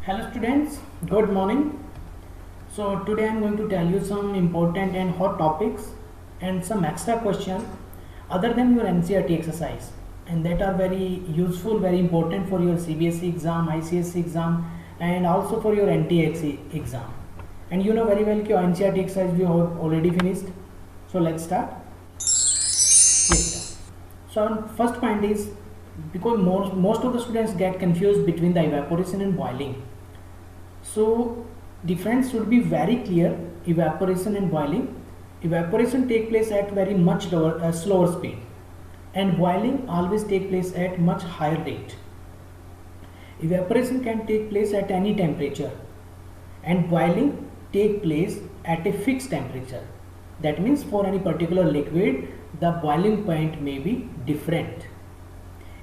Hello students, good morning. So today I am going to tell you some important and hot topics and some extra questions other than your NCERT exercise, and that are very useful, very important for your CBSE exam, ICSE exam, and also for your NTXE exam. And you know very well that NCERT exercise we have already finished. So let's start. Yes. So first point is, because most of the students get confused between the evaporation and boiling. So difference should be very clear. Evaporation and boiling. Evaporation take place at very much slower speed, and boiling always take place at much higher rate. Evaporation can take place at any temperature, and boiling take place at a fixed temperature. That means for any particular liquid, the boiling point may be different.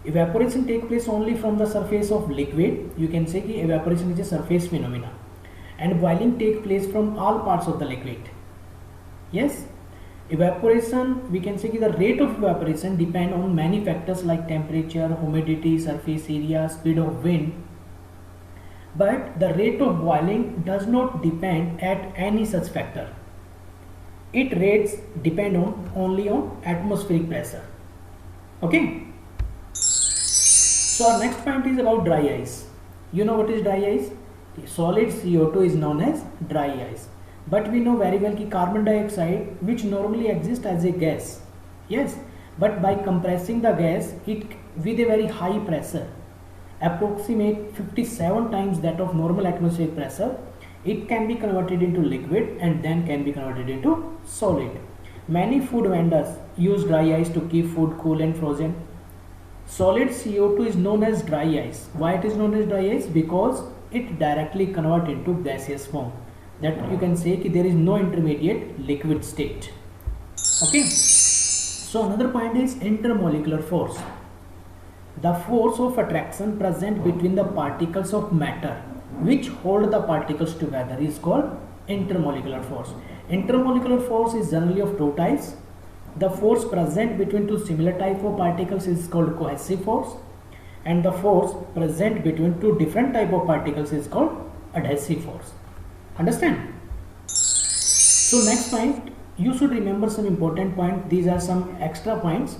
Evaporation takes place only from the surface of liquid. You can say that evaporation is a surface phenomena, and boiling takes place from all parts of the liquid. Yes, evaporation, we can say that the rate of evaporation depend on many factors like temperature, humidity, surface area, speed of wind. But the rate of boiling does not depend at any such factor. Its rates depend only on atmospheric pressure. Okay. So our next point is about dry ice. You know what is dry ice? Solid CO2 is known as dry ice. But we know very well that carbon dioxide, which normally exists as a gas, yes, but by compressing the gas it with a very high pressure, approximate 57 times that of normal atmospheric pressure, it can be converted into liquid and then can be converted into solid. Many food vendors use dry ice to keep food cool and frozen. Solid CO2 is known as dry ice. Why it is known as dry ice? Because it directly converts into gaseous form. That you can say that there is no intermediate liquid state. Okay. So another point is intermolecular force. The force of attraction present between the particles of matter which hold the particles together is called intermolecular force. Intermolecular force is generally of two types. The force present between two similar type of particles is called cohesive force, and the force present between two different type of particles is called adhesive force. Understand? So next point, you should remember some important point. These are some extra points.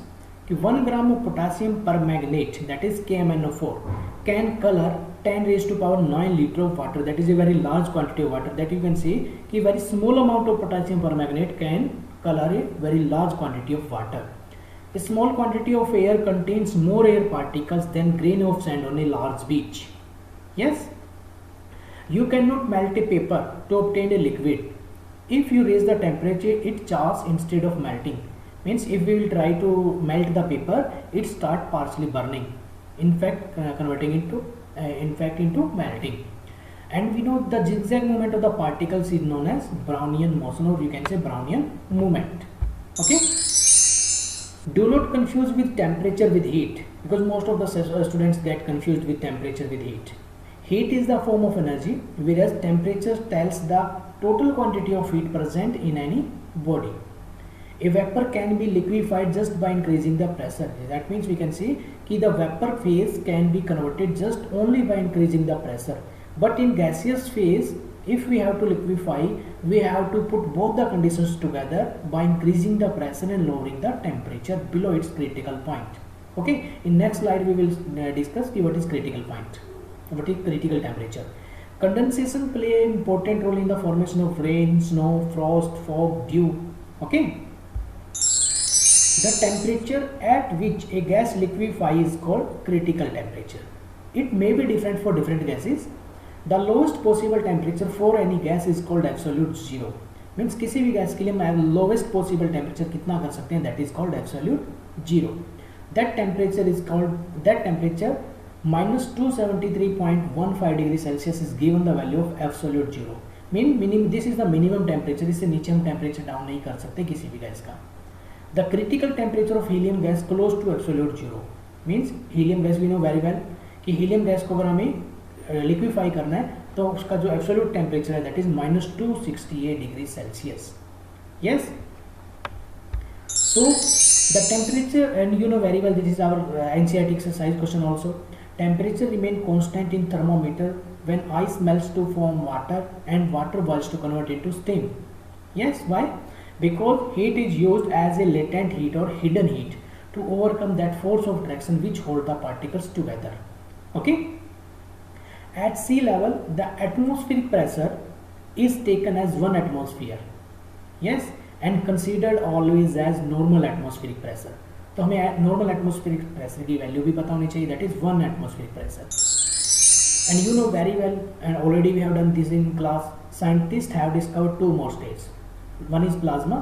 1 gram of potassium permanganate, that is KMnO4, can color 10 raised to power 9 liter of water. That is a very large quantity of water. That you can see कि very small amount of potassium permanganate can color a very large quantity of water. A small quantity of air contains more air particles than grain of sand on a large beach. Yes, you cannot melt a paper to obtain a liquid. If you raise the temperature, it chars instead of melting. Means if we will try to melt the paper, it start partially burning, in fact converting into melting. And we know the zigzag movement of the particles is known as Brownian motion, or you can say Brownian movement. Okay. Do not confuse with temperature with heat, because most of the students get confused with temperature with heat. Heat is the form of energy, whereas temperature tells the total quantity of heat present in any body. A vapor can be liquefied just by increasing the pressure. That means we can see that the vapor phase can be converted just only by increasing the pressure. But in gaseous phase, if we have to liquefy, we have to put both the conditions together by increasing the pressure and lowering the temperature below its critical point. Okay, in next slide we will discuss what is critical point, what is critical temperature. Condensation play an important role in the formation of rain, snow, frost, fog, dew. Okay. The temperature at which a gas liquefies is called critical temperature. It may be different for different gases. The lowest possible temperature for any gas is called absolute zero. Means किसी भी gas के लिए हम lowest possible temperature कितना कर सकते हैं, that is called absolute zero. That temperature minus 273.15 degree Celsius is given the value of absolute zero. This is the minimum temperature. इससे नीचे हम temperature down नहीं कर सकते किसी भी गैस का. The critical temperature of helium gas close to absolute zero. Means helium gas we know very well कि helium gas को अगर हमें liquefy करना है तो उसका जो absolute temperature है that is minus 268 degree Celsius. Yes. So the temperature, and you know very well this is our NCERT exercise question also. Temperature remain constant in thermometer when ice melts to form water and water boils to convert into steam. Yes, why? Because heat is used as a latent heat or hidden heat to overcome that force of attraction which hold the particles together. Okay? At sea level, the atmospheric pressure is taken as 1 atmosphere. Yes, and considered always as normal atmospheric pressure. तो हमें normal atmospheric pressure की value भी पता होनी चाहिए, that is 1 atmospheric pressure. And you know very well, and already we have done this in class, scientists have discovered 2 more states. One is plasma,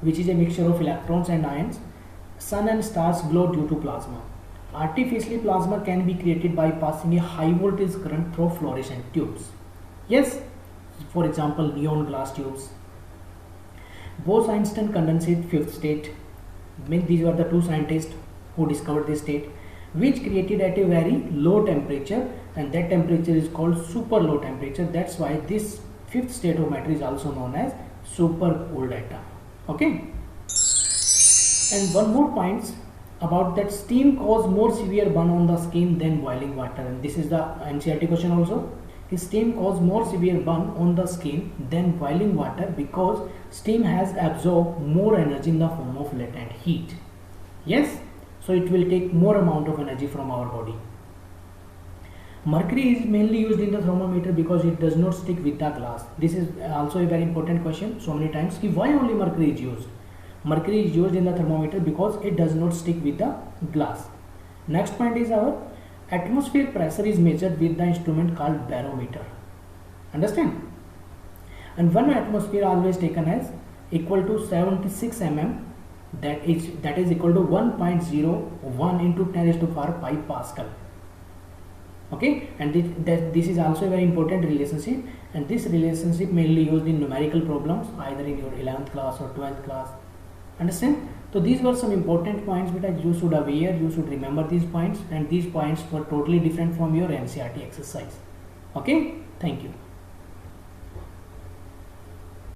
which is a mixture of electrons and ions. Sun and stars glow due to plasma. Artificially, plasma can be created by passing a high voltage current through fluorescent tubes. Yes, for example, neon glass tubes. Bose-Einstein condensate 5th state. These were the 2 scientists who discovered this state, which created at a very low temperature, and that temperature is called super low temperature. That's why this 5th state of matter is also known as super cooled atom. Okay, and one more point about that: steam cause more severe burn on the skin than boiling water, and this is the NCERT question also. Steam cause more severe burn on the skin than boiling water because steam has absorbed more energy in the form of latent heat. Yes, so it will take more amount of energy from our body. Mercury is mainly used in the thermometer because it does not stick with the glass. This is also a very important question so many times. Why only mercury is used? Mercury is used in the thermometer because it does not stick with the glass. Next point is our atmospheric pressure is measured with the instrument called barometer. Understand? And 1 atmosphere always taken as equal to 76 mm, that is equal to 1.01 into 10 raised to power 5 Pascal. Okay, and this is also a very important relationship, and this relationship mainly used in numerical problems either in your 11th class or 12th class. Understand? So these were some important points that you should aware, you should remember these points, and these points were totally different from your NCERT exercise. Okay, thank you.